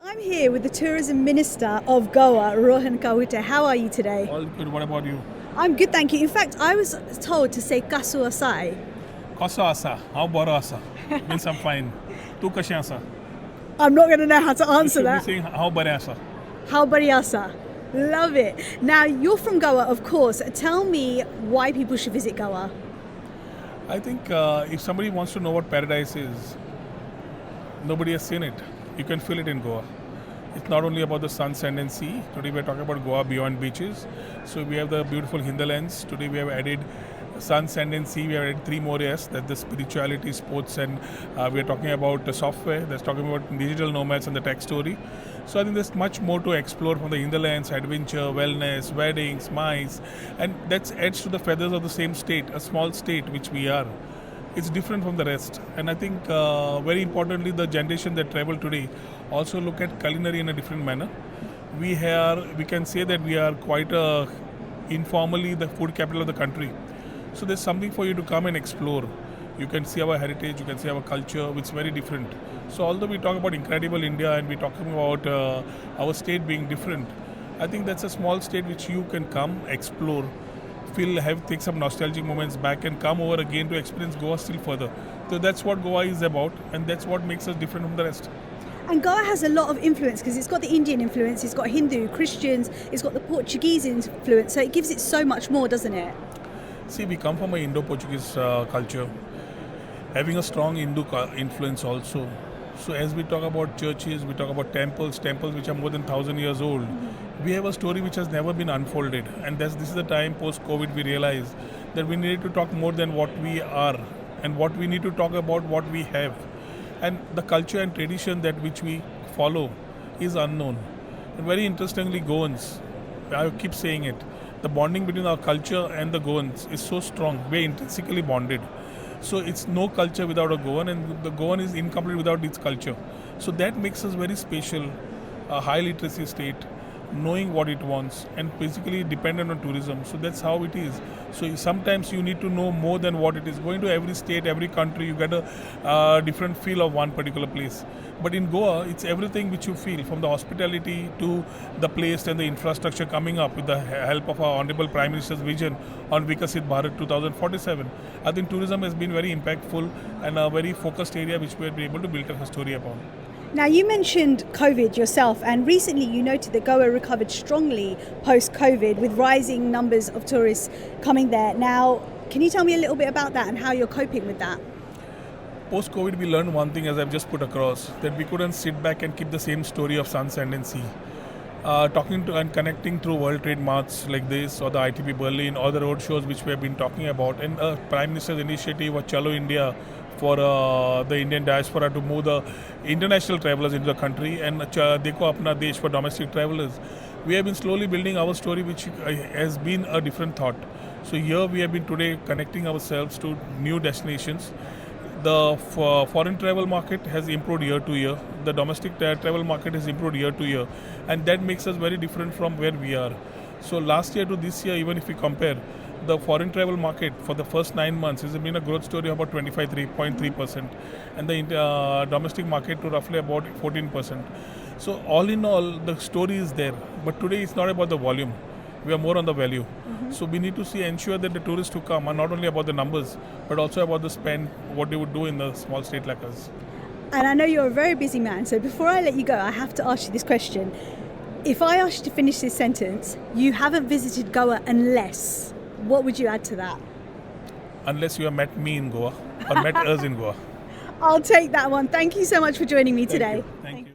I'm here with the Tourism Minister of Goa, Rohan Khaunte. How are you today? All good. What about you? I'm good, thank you. In fact, I was told to say Kasu Asai. Kasa asa? How bara asa? Means I'm fine. Tu kashi asa? I'm not going to know how to You answer should be that. saying how bare asa? How Bariasa? Love it. Now, you're from Goa, of course. Tell me why people should visit Goa. I think if somebody wants to know what paradise is, nobody has seen it. You can feel it in Goa. It's not only about the sun, sand and sea. Today we're talking about Goa beyond beaches. So we have the beautiful hinterlands. Today we have added sun, sand and sea. We have added three more S. That's the spirituality, sports, and we're talking about the software. That's talking about digital nomads and the tech story. So I think there's much more to explore from the hinterlands, adventure, wellness, weddings, mice. And that adds to the feathers of the same state, a small state which we are. It's different from the rest, and I think very importantly the generation that travel today also look at culinary in a different manner. We can say that we are quite informally the food capital of the country, so there's something for you to come and explore. You can see our heritage, you can see our culture, which is very different. So although we talk about incredible India and we're talking about our state being different, I think that's a small state which you can come explore, take some nostalgic moments back and come over again to experience Goa still further. So that's what Goa is about, and that's what makes us different from the rest. And Goa has a lot of influence because it's got the Indian influence, it's got Hindu, Christians, it's got the Portuguese influence. So it gives it so much more, doesn't it? See, we come from an Indo-Portuguese culture, having a strong Hindu influence also. So as we talk about churches, we talk about temples which are more than 1,000 years old. We have a story which has never been unfolded, and this is the time post-COVID we realize that we need to talk more than what we are, and what we need to talk about what we have. And the culture and tradition that which we follow is unknown. And very interestingly, Goans, I keep saying it, the bonding between our culture and the Goans is so strong. We're intrinsically bonded. So it's no culture without a Goan, and the Goan is incomplete without its culture. So that makes us very special, a high literacy state, knowing what it wants, and basically dependent on tourism. So that's how it is. So sometimes you need to know more than what it is. Going to every state, every country, you get a different feel of one particular place. But in Goa, it's everything which you feel, from the hospitality to the place and the infrastructure coming up with the help of our Honorable Prime Minister's vision on Vikasit Bharat 2047. I think tourism has been very impactful and a very focused area which we have been able to build a story upon. Now, you mentioned COVID yourself, and recently you noted that Goa recovered strongly post-COVID with rising numbers of tourists coming there. Now, can you tell me a little bit about that and how you're coping with that? Post-COVID, we learned one thing, as I've just put across, that we couldn't sit back and keep the same story of sun, sand and sea. Talking to and connecting through World Trade Marts like this, or the ITB Berlin, or the road shows which we have been talking about, and Prime Minister's initiative of Chalo India for the Indian diaspora to move the international travelers into the country, and Dekho Apna Desh for domestic travelers. We have been slowly building our story, which has been a different thought. So here we have been today connecting ourselves to new destinations. The foreign travel market has improved year to year. The domestic travel market has improved year to year, and that makes us very different from where we are. So last year to this year, even if we compare, the foreign travel market for the first 9 months has been a growth story of about 25.3%, and the domestic market to roughly about 14%. So all in all, the story is there. But today it's not about the volume. We are more on the value. So we need to ensure that the tourists who come are not only about the numbers, but also about the spend, what they would do in the small state like us. And I know you're a very busy man, so before I let you go, I have to ask you this question. If I asked you to finish this sentence, you haven't visited Goa unless, what would you add to that? Unless you have met me in Goa or met us in Goa. I'll take that one. Thank you so much for joining me today. Thank you.